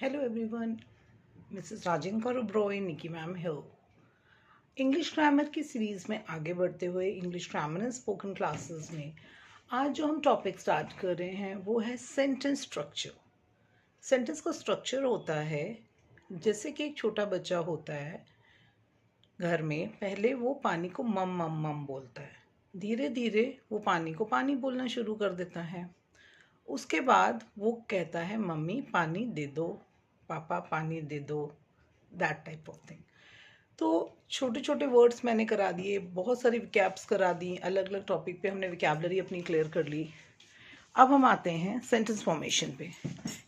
Hello everyone, Mrs. Rajan Kaur Nikki ma'am here. English grammar की series में आगे बढ़ते हुए English grammar and spoken classes में आज जो हम टॉपिक स्टार्ट कर रहे हैं वो है सेंटेंस स्ट्रक्चर। सेंटेंस का स्ट्रक्चर होता है जैसे कि एक छोटा बच्चा होता है घर में, पहले वो पानी को मम मम मम बोलता है, धीरे धीरे वो पानी को पानी बोलना शुरू कर देता है। उसके बाद वो कहता है मम्मी पानी दे दो, पापा पानी दे दो, दैट टाइप ऑफ थिंग। तो छोटे छोटे वर्ड्स मैंने करा दिए, बहुत सारी विकैब्स करा दी, अलग अलग टॉपिक पे हमने विकैबलरी अपनी क्लियर कर ली। अब हम आते हैं सेंटेंस फॉर्मेशन पे।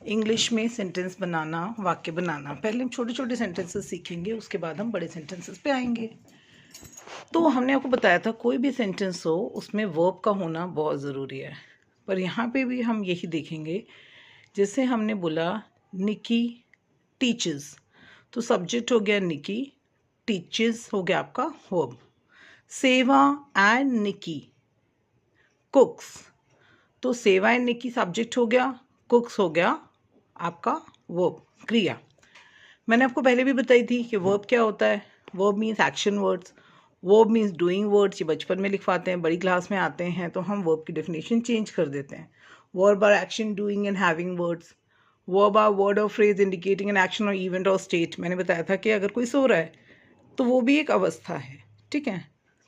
इंग्लिश में सेंटेंस बनाना, वाक्य बनाना, पहले हम छोटे छोटे सेंटेंसेस सीखेंगे, उसके बाद हम बड़े सेंटेंसेस पे आएंगे। तो हमने आपको बताया था कोई भी सेंटेंस हो उसमें वर्ब का होना बहुत ज़रूरी है, पर यहाँ पे भी हम यही देखेंगे। जैसे हमने बोला निकी टीचर्स, तो सब्जेक्ट हो गया निकी, टीचर्स हो गया आपका वर्ब। सेवा एंड निकी कुक्स, तो सेवा एंड निकी सब्जेक्ट हो गया, कुक्स हो गया आपका वर्ब, क्रिया। मैंने आपको पहले भी बताई थी कि वर्ब क्या होता है। Verb means action words, verb means doing words. ये बचपन में लिखवाते हैं, बड़ी क्लास में आते हैं तो हम वर्ब की डेफिनेशन चेंज कर देते हैं। Verb are action, doing and having words. Verb are word और फ्रेज इंडिकेटिंग एन एक्शन और इवेंट और स्टेट। मैंने बताया था कि अगर कोई सो रहा है तो वो भी एक अवस्था है, ठीक है।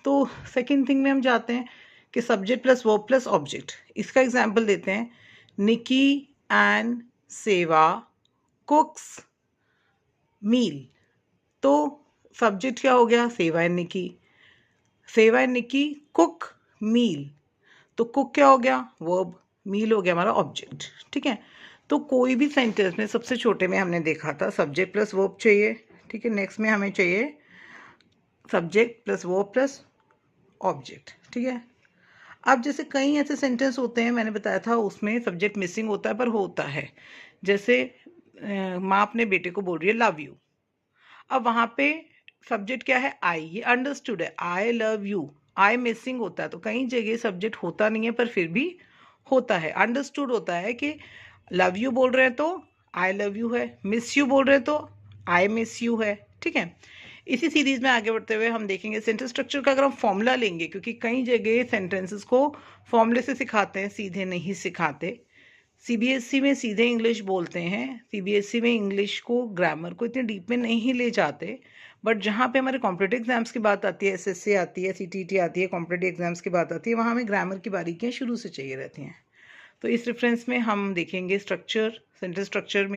तो सेकेंड थिंग में हम जाते हैं कि subject plus verb plus object. इसका एग्जाम्पल देते हैं, निकी एंड सेवा कुक्स मील। तो सब्जेक्ट क्या हो गया, सेवा एंड निकी, सेवा एंड निकी कुक मील। तो कुक क्या हो गया, वर्ब, मील हो गया हमारा ऑब्जेक्ट, ठीक है। तो कोई भी सेंटेंस में सबसे छोटे में हमने देखा था सब्जेक्ट प्लस वर्ब चाहिए, ठीक है। नेक्स्ट में हमें चाहिए subject plus verb plus object, ठीक है। अब जैसे कई ऐसे सेंटेंस होते हैं, मैंने बताया था उसमें सब्जेक्ट मिसिंग होता है, पर होता है। जैसे माँ अपने बेटे को बोल रही है लव यू। अब वहाँ पे सब्जेक्ट क्या है, आई, ये अंडरस्टूड है, I love you. I missing होता है, तो कई जगह सब्जेक्ट होता नहीं है पर फिर भी होता है। अंडरस्टूड होता है कि लव यू बोल रहे हैं तो आई लव यू है, मिस यू बोल रहे हैं तो आई मिस यू है, ठीक है। इसी सीरीज में आगे बढ़ते हुए हम देखेंगे सेंटेंस स्ट्रक्चर का अगर हम फॉर्मूला लेंगे, क्योंकि कई जगह सेंटेंसेस को फॉर्मूले से सिखाते हैं, सीधे नहीं सिखाते। सीबीएसई में सीधे इंग्लिश बोलते हैं, सीबीएसई में इंग्लिश को, ग्रामर को इतने डीप में नहीं ले जाते। बट जहाँ पे हमारे कॉम्पिटिटिव एग्जाम्स की बात आती है, एसएससी आती है, सीटीटी आती है, कॉम्पिटिटिव एग्जाम्स की बात आती है, वहाँ हमें ग्रामर की बारीकियाँ शुरू से चाहिए रहती हैं। तो इस रेफरेंस में हम देखेंगे स्ट्रक्चर, सेंटेंस स्ट्रक्चर में